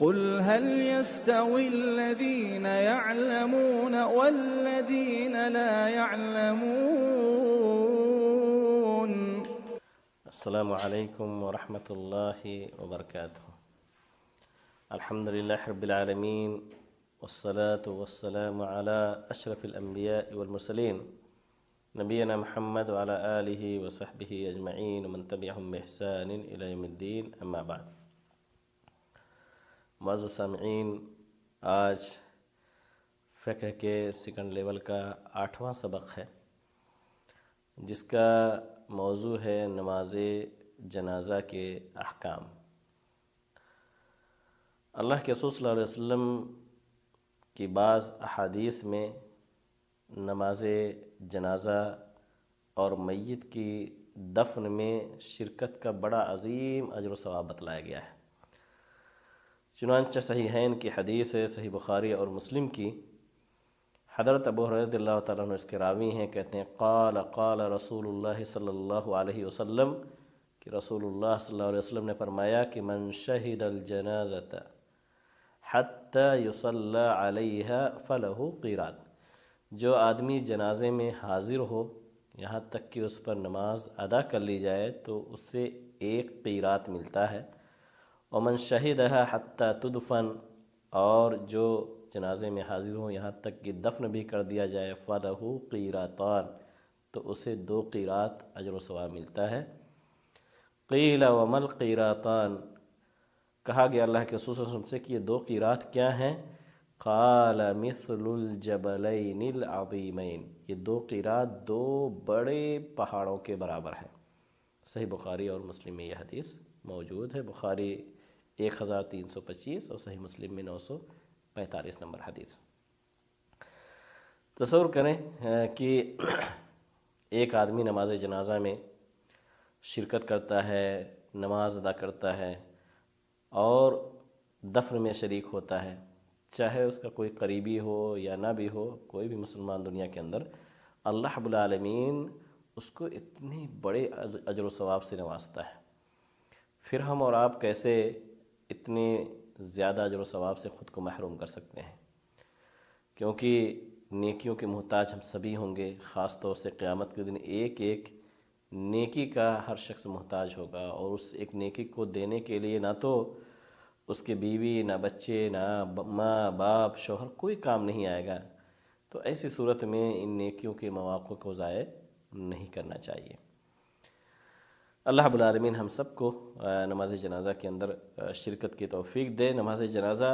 قل هل يستوي الذين يعلمون والذين لا يعلمون؟ السلام علیکم ورحمۃ اللہ وبرکاتہ۔ الحمد للہ رب العالمین والصلاة والسلام علی اشرف الانبیاء والمرسلین نبینا محمد وعلی آلہ وصحبہ اجمعین ومن تبعہم بإحسان الی یوم الدین، اما بعد۔ معزز سامعین، آج فقہ کے سیکنڈ لیول کا 8واں سبق ہے، جس کا موضوع ہے نماز جنازہ کے احکام۔ اللہ کے رسول صلی اللہ علیہ وسلم کی بعض احادیث میں نماز جنازہ اور میت کی دفن میں شرکت کا بڑا عظیم اجر و ثواب بتلایا گیا ہے۔ چنانچہ صحیحین کی حدیث ہے، صحیح بخاری اور مسلم کی، حضرت ابو ہریرہ رضی اللہ تعالیٰ عنہ اس کے راوی ہیں، کہتے ہیں قال قال رسول اللہ صلی اللہ علیہ وسلم، کہ رسول اللہ صلی اللہ علیہ وسلم نے فرمایا کہ من شہد الجنازۃ حتی یصلی علیہا فلہ قیرات، جو آدمی جنازے میں حاضر ہو یہاں تک کہ اس پر نماز ادا کر لی جائے تو اس سے 1 قیرات ملتا ہے۔ ومن شہدہا حتی تدفن، اور جو جنازے میں حاضر ہوں یہاں تک کہ دفن بھی کر دیا جائے، فلہ قیراتان، تو اسے 2 قیرات اجر و ثواب ملتا ہے۔ قیل وما القیراتان، کہا گیا اللہ کے رسول صلی اللہ علیہ وسلم سے کہ یہ 2 قیرات کیا ہیں؟ قال مثل الجبلین العظیمین، یہ 2 قیرات 2 بڑے پہاڑوں کے برابر ہیں۔ صحیح بخاری اور مسلم میں یہ حدیث موجود ہے، بخاری 1325 اور صحیح مسلم میں 945 نمبر حدیث۔ تصور کریں کہ ایک آدمی نماز جنازہ میں شرکت کرتا ہے، نماز ادا کرتا ہے اور دفن میں شریک ہوتا ہے، چاہے اس کا کوئی قریبی ہو یا نہ بھی ہو، کوئی بھی مسلمان دنیا کے اندر، اللہ رب العالمین اس کو اتنے بڑے اجر و ثواب سے نوازتا ہے، پھر ہم اور آپ کیسے اتنے زیادہ اجر و ثواب سے خود کو محروم کر سکتے ہیں؟ کیونکہ نیکیوں کے محتاج ہم سبھی ہوں گے، خاص طور سے قیامت کے دن ایک ایک نیکی کا ہر شخص محتاج ہوگا، اور اس ایک نیکی کو دینے کے لیے نہ تو اس کے بیوی، نہ بچے، نہ ماں باپ، شوہر، کوئی کام نہیں آئے گا۔ تو ایسی صورت میں ان نیکیوں کے مواقع کو ضائع نہیں کرنا چاہیے۔ اللہ رب العالمین ہم سب کو نماز جنازہ کے اندر شرکت کی توفیق دے۔ نماز جنازہ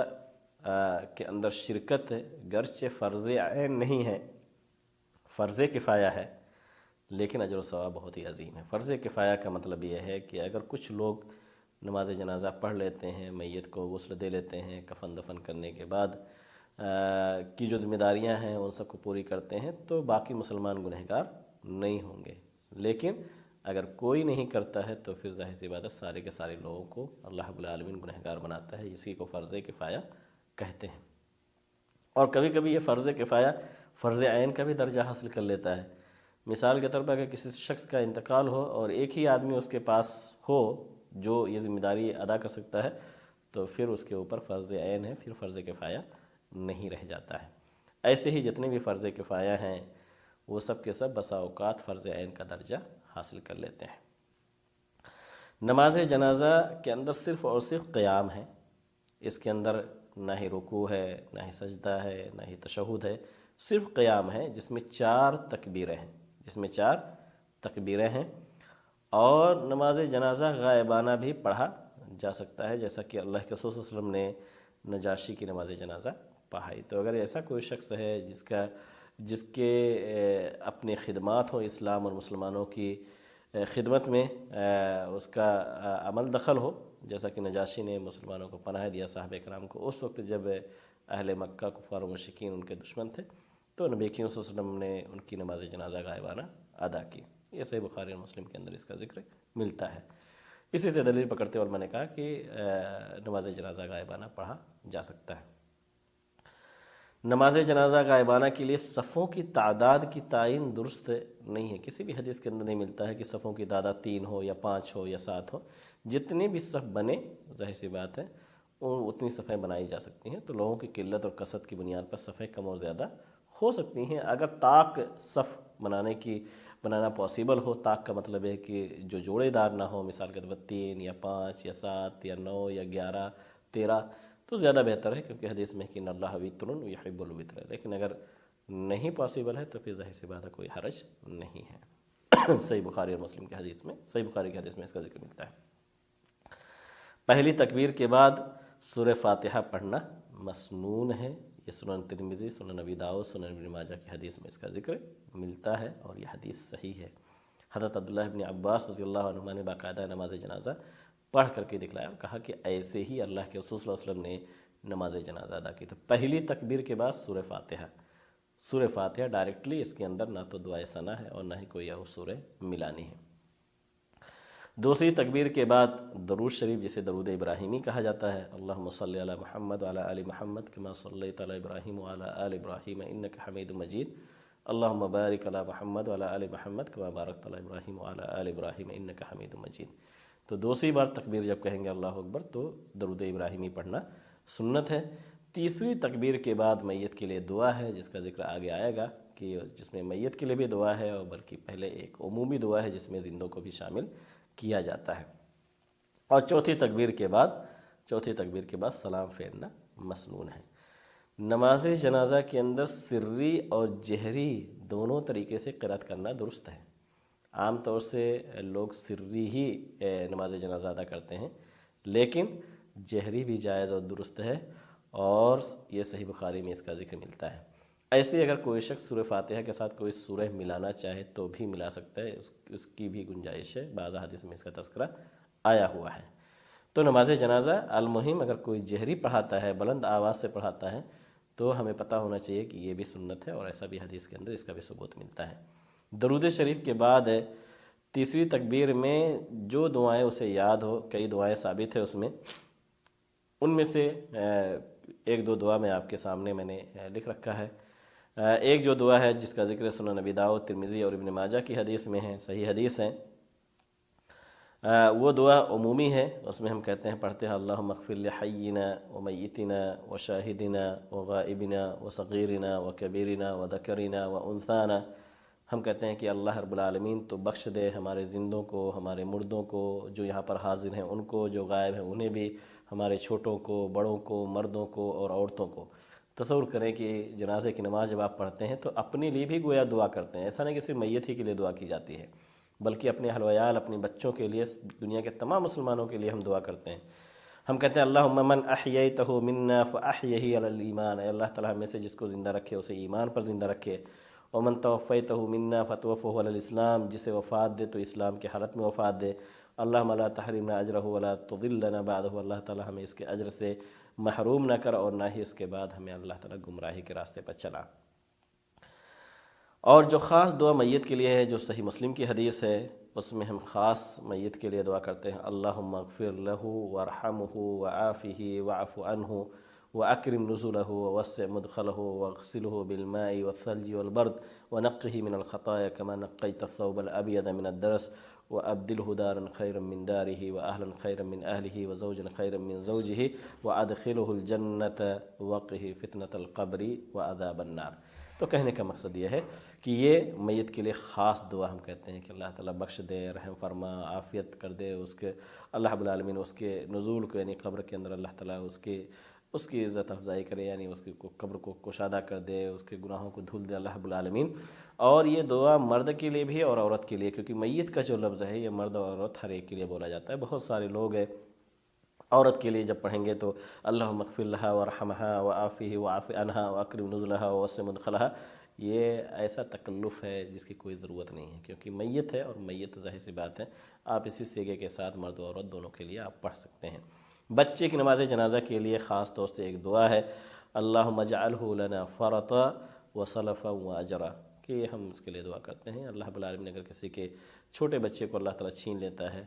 کے اندر شرکت گرچہ فرض عین نہیں ہے، فرض کفایہ ہے، لیکن اجر و ثواب بہت ہی عظیم ہے۔ فرض کفایہ کا مطلب یہ ہے کہ اگر کچھ لوگ نماز جنازہ پڑھ لیتے ہیں، میت کو غسل دے لیتے ہیں، کفن دفن کرنے کے بعد کی جو ذمہ داریاں ہیں ان سب کو پوری کرتے ہیں، تو باقی مسلمان گنہگار نہیں ہوں گے۔ لیکن اگر کوئی نہیں کرتا ہے تو پھر ظاہر سی بات ہے سارے کے سارے لوگوں کو اللہ رب العالمین گنہگار بناتا ہے، اسی کو فرض کفایہ کہتے ہیں۔ اور کبھی کبھی یہ فرض کفایہ فرض عین کا بھی درجہ حاصل کر لیتا ہے۔ مثال کے طور پر اگر کسی شخص کا انتقال ہو اور ایک ہی آدمی اس کے پاس ہو جو یہ ذمہ داری ادا کر سکتا ہے، تو پھر اس کے اوپر فرض عین ہے، پھر فرض کفایہ نہیں رہ جاتا ہے۔ ایسے ہی جتنے بھی فرض کفایہ ہیں وہ سب کے سب بسا اوقات فرض عین کا درجہ حاصل کر لیتے ہیں۔ نماز جنازہ کے اندر صرف اور صرف قیام ہے، اس کے اندر نہ ہی رکوع ہے، نہ ہی سجدہ ہے، نہ ہی تشہد ہے، صرف قیام ہے، جس میں 4 تکبیریں ہیں۔ اور نماز جنازہ غائبانہ بھی پڑھا جا سکتا ہے، جیسا کہ اللہ کے رسول صلی اللہ علیہ وسلم نے نجاشی کی نماز جنازہ پڑھائی۔ تو اگر ایسا کوئی شخص ہے جس کے اپنے خدمات ہو اسلام اور مسلمانوں کی خدمت میں، اس کا عمل دخل ہو، جیسا کہ نجاشی نے مسلمانوں کو پناہ دیا صحابہ کرام کو اس وقت جب اہل مکہ کفار و مشرکین ان کے دشمن تھے، تو نبی کریم صلی اللہ علیہ وسلم نے ان کی نماز جنازہ غائبانہ ادا کی۔ یہ صحیح بخاری اور مسلم کے اندر اس کا ذکر ملتا ہے۔ اسی سے دلیل پکڑتے ہوئے میں نے کہا کہ نماز جنازہ غائبانہ پڑھا جا سکتا ہے۔ نماز جنازہ غائبانہ کے لیے صفوں کی تعداد کی تعین درست نہیں ہے، کسی بھی حدیث کے اندر نہیں ملتا ہے کہ صفوں کی تعداد 3 ہو یا 5 ہو یا 7 ہو۔ جتنے بھی صف بنے ظاہر سی بات ہے اتنی صفحیں بنائی جا سکتی ہیں، تو لوگوں کی قلت اور کثرت کی بنیاد پر صفحیں کم اور زیادہ ہو سکتی ہیں۔ اگر طاق صف بنانا پاسیبل ہو، طاق کا مطلب ہے کہ جو جوڑے دار نہ ہو، مثال کے طور پر 3 یا 5 یا 7 یا 9 یا 11 13، تو زیادہ بہتر ہے، کیونکہ حدیث میں کہ ان اللہ وتر یحب الوتر۔ لیکن اگر نہیں پاسیبل ہے تو پھر ظاہر سی بات ہے کوئی حرج نہیں ہے۔ صحیح بخاری اور مسلم کی حدیث میں، صحیح بخاری کی حدیث میں اس کا ذکر ملتا ہے۔ پہلی تکبیر کے بعد سورہ فاتحہ پڑھنا مسنون ہے، یہ سنن ترمذی، سنن نبی داؤد، سنن ابن ماجہ کی حدیث میں اس کا ذکر ملتا ہے، اور یہ حدیث صحیح ہے۔ حضرت عبداللہ ابن عباس رضی اللہ عنہما نے باقاعدہ نماز جنازہ پڑھ کر کے دکھلایا اور کہا کہ ایسے ہی اللہ کے رسول صلی اللہ علیہ وسلم نے نماز جنازہ ادا کی۔ تو پہلی تکبیر کے بعد سورہ فاتحہ ڈائریکٹلی، اس کے اندر نہ تو دعائے ثنا ہے اور نہ ہی کوئی اور سورہ ملانی ہے۔ دوسری تکبیر کے بعد درود شریف، جسے درود ابراہیمی کہا جاتا ہے، اللہم صلی علی محمد وعلی آل محمد کما صلیت علی ابراہیم وعلی آل ابراہیم انک حمید مجید، اللہم بارک علی محمد وعلی آل محمد کما بارکت علی ابراہیم وعلی آل ابراہیم انک حمید مجید۔ تو دوسری بار تکبیر جب کہیں گے اللہ اکبر تو درود ابراہیمی پڑھنا سنت ہے۔ تیسری تکبیر کے بعد میت کے لیے دعا ہے، جس کا ذکر آگے آئے گا، کہ جس میں میت کے لیے بھی دعا ہے، اور بلکہ پہلے ایک عمومی دعا ہے جس میں زندوں کو بھی شامل کیا جاتا ہے۔ اور چوتھی تکبیر کے بعد سلام پھیرنا مسنون ہے۔ نماز جنازہ کے اندر سری اور جہری دونوں طریقے سے قرأت کرنا درست ہے۔ عام طور سے لوگ سری ہی نماز جنازہ ادا کرتے ہیں، لیکن جہری بھی جائز اور درست ہے، اور یہ صحیح بخاری میں اس کا ذکر ملتا ہے۔ ایسے اگر کوئی شخص سورہ فاتحہ کے ساتھ کوئی سورہ ملانا چاہے تو بھی ملا سکتا ہے، اس کی بھی گنجائش ہے، بعض حدیث میں اس کا تذکرہ آیا ہوا ہے۔ تو نماز جنازہ المہم اگر کوئی جہری پڑھاتا ہے، بلند آواز سے پڑھاتا ہے، تو ہمیں پتہ ہونا چاہیے کہ یہ بھی سنت ہے، اور ایسا بھی حدیث کے اندر اس کا بھی ثبوت ملتا ہے۔ درود شریف کے بعد تیسری تکبیر میں جو دعائیں اسے یاد ہو، کئی دعائیں ثابت ہے اس میں، ان میں سے ایک دو دعا میں آپ کے سامنے میں نے لکھ رکھا ہے۔ ایک جو دعا ہے جس کا ذکر سنن نبی داؤد، ترمذی اور ابن ماجہ کی حدیث میں ہے، صحیح حدیث ہے، وہ دعا عمومی ہے۔ اس میں ہم کہتے ہیں، پڑھتے ہیں اللہم اغفر لحینا ومیتنا وشاہدنا وغائبنا وصغیرنا وکبیرنا وذکرنا وانثانا۔ ہم کہتے ہیں کہ اللہ رب العالمین تو بخش دے ہمارے زندوں کو، ہمارے مردوں کو، جو یہاں پر حاضر ہیں ان کو، جو غائب ہیں انہیں بھی، ہمارے چھوٹوں کو، بڑوں کو، مردوں کو اور عورتوں کو۔ تصور کریں کہ جنازے کی نماز جب آپ پڑھتے ہیں تو اپنے لیے بھی گویا دعا کرتے ہیں۔ ایسا نہیں کہ صرف میت ہی کے لیے دعا کی جاتی ہے، بلکہ اپنے اہل و عیال، اپنے بچوں کے لیے، دنیا کے تمام مسلمانوں کے لیے ہم دعا کرتے ہیں۔ ہم کہتے ہیں اللہم من احییتہ منا فاحیہ علی الایمان، اے اللہ تعالیٰ ہمیں سے جس کو زندہ رکھے اسے ایمان پر زندہ رکھے، ومن توفیتہ منا فتوفہ علی الاسلام، جسے وفات دے تو اسلام کے حالت میں وفات دے، اللہم لا تحرمنا اجرہ ولا تضلنا بعدہ، اللہ تعالیٰ ہمیں اس کے اجر سے محروم نہ کر، اور نہ ہی اس کے بعد ہمیں اللہ تعالیٰ گمراہی کے راستے پر چلا۔ اور جو خاص دعا میت کے لیے ہے، جو صحیح مسلم کی حدیث ہے، اس میں ہم خاص میت کے لیے دعا کرتے ہیں، اللہم اغفر لہ وارحمہ وعافہ واعف عنہ واکرم نزلہ ووسع مدخلہ واغسلہ بالماء والثلج والبرد ونقہ من الخطایا کما نقیت الثوب الابیض من الدنس وابدلہ دارا خیرا من دارہ واہلا خیرا من اہلہ وزوجا خیرا من زوجہ وادخلہ الجنۃ وقہ فتنۃ القبر وعذاب النار۔ تو کہنے کا مقصد یہ ہے کہ یہ میت کے لیے خاص دعا ہم کہتے ہیں کہ اللہ تعالیٰ بخش دے، رحم فرما، عافیت کر دے، اس کے اللہ رب العالمین اس کے نزول کو، یعنی قبر کے اندر اللہ تعالیٰ اس کی عزت افزائی کرے، یعنی اس کی قبر کو کشادہ کر دے، اس کے گناہوں کو دھل دے اللہ رب العالمین۔ اور یہ دعا مرد کے لیے بھی اور عورت کے لیے، کیونکہ میت کا جو لفظ ہے یہ مرد اور عورت ہر ایک کے لیے بولا جاتا ہے۔ بہت سارے لوگ ہیں عورت کے لیے جب پڑھیں گے تو اللہم اغفر لہا وارحمہا وعافہ واعف عنہا واکرم نزلہا ووسع مدخلہا، یہ ایسا تکلف ہے جس کی کوئی ضرورت نہیں ہے، کیونکہ میت ہے، اور میت ظاہر سی بات ہے آپ اسی سیغے کے ساتھ مرد و عورت دونوں کے لیے آپ پڑھ سکتے ہیں۔ بچے کی نماز جنازہ کے لیے خاص طور سے ایک دعا ہے، اللہم اجعلہ لنا فرطا وسلفا واجرا، کہ ہم اس کے لیے دعا کرتے ہیں اللہ رب العالمین اگر کسی کے چھوٹے بچے کو اللہ تعالیٰ چھین لیتا ہے،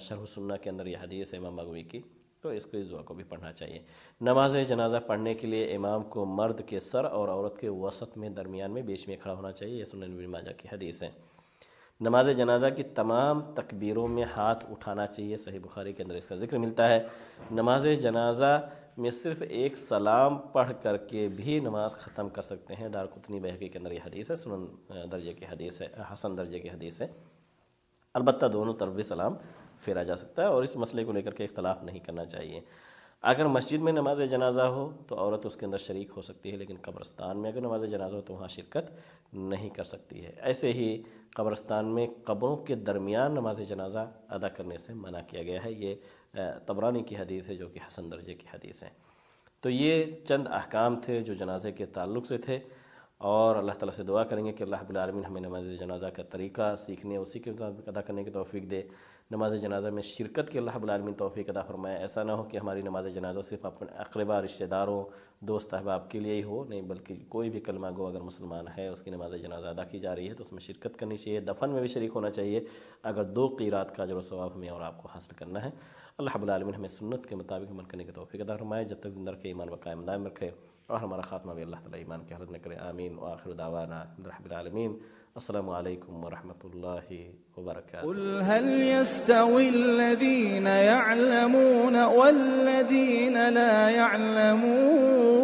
شرح سنہ کے اندر یہ حدیث ہے امام بغوی کی، تو اس دعا کو بھی پڑھنا چاہیے۔ نماز جنازہ پڑھنے کے لیے امام کو مرد کے سر اور عورت کے وسط میں، درمیان میں، بیچ میں کھڑا ہونا چاہیے، یہ سنن ابن ماجہ کی حدیث ہے۔ نماز جنازہ کی تمام تکبیروں میں ہاتھ اٹھانا چاہیے، صحیح بخاری کے اندر اس کا ذکر ملتا ہے۔ نماز جنازہ میں صرف ایک سلام پڑھ کر کے بھی نماز ختم کر سکتے ہیں۔ دارقطنی بہقی کے اندر یہ حدیث ہے، سنن درجے کی حدیث ہے، حسن درجے کی حدیث ہے۔ البتہ دونوں طرف بھی سلام پھیرا جا سکتا ہے، اور اس مسئلے کو لے کر کے اختلاف نہیں کرنا چاہیے۔ اگر مسجد میں نماز جنازہ ہو تو عورت اس کے اندر شریک ہو سکتی ہے، لیکن قبرستان میں اگر نماز جنازہ ہو تو وہاں شرکت نہیں کر سکتی ہے۔ ایسے ہی قبرستان میں قبروں کے درمیان نماز جنازہ ادا کرنے سے منع کیا گیا ہے۔ یہ طبرانی کی حدیث ہے جو کہ حسن درجے کی حدیث ہے۔ تو یہ چند احکام تھے جو جنازے کے تعلق سے تھے، اور اللہ تعالیٰ سے دعا کریں گے کہ اللہ رب العالمین ہمیں نماز جنازہ کا طریقہ سیکھنے، اسی کے مطابق ادا کرنے کی توفیق دے۔ نماز جنازہ میں شرکت کی اللہ رب العالمین توفیق عطا فرمائے۔ ایسا نہ ہو کہ ہماری نماز جنازہ صرف اپنے اقربا، رشتہ داروں، دوست احباب کے لیے ہی ہو، نہیں بلکہ کوئی بھی کلمہ گو اگر مسلمان ہے اس کی نماز جنازہ ادا کی جا رہی ہے تو اس میں شرکت کرنی چاہیے، دفن میں بھی شریک ہونا چاہیے، اگر 2 قیرات کا اجر و ثواب ہمیں اور آپ کو حاصل کرنا ہے۔ اللہ رب العالمین ہمیں سنت کے مطابق عمل کرنے کی توفیق عطا فرمائے، جب تک زندہ رکھے ایمان و قائم دائم رکھے، اور ہمارا خاتمہ بھی اللہ تعالیٰ ایمان کی حالت میں کرے۔ آمین۔ وآخر دعوانا رب العالمین۔ السلام علیکم ورحمۃ اللہ وبرکاتہ۔ قل هل يستوي الذين يعلمون والذين لا يعلمون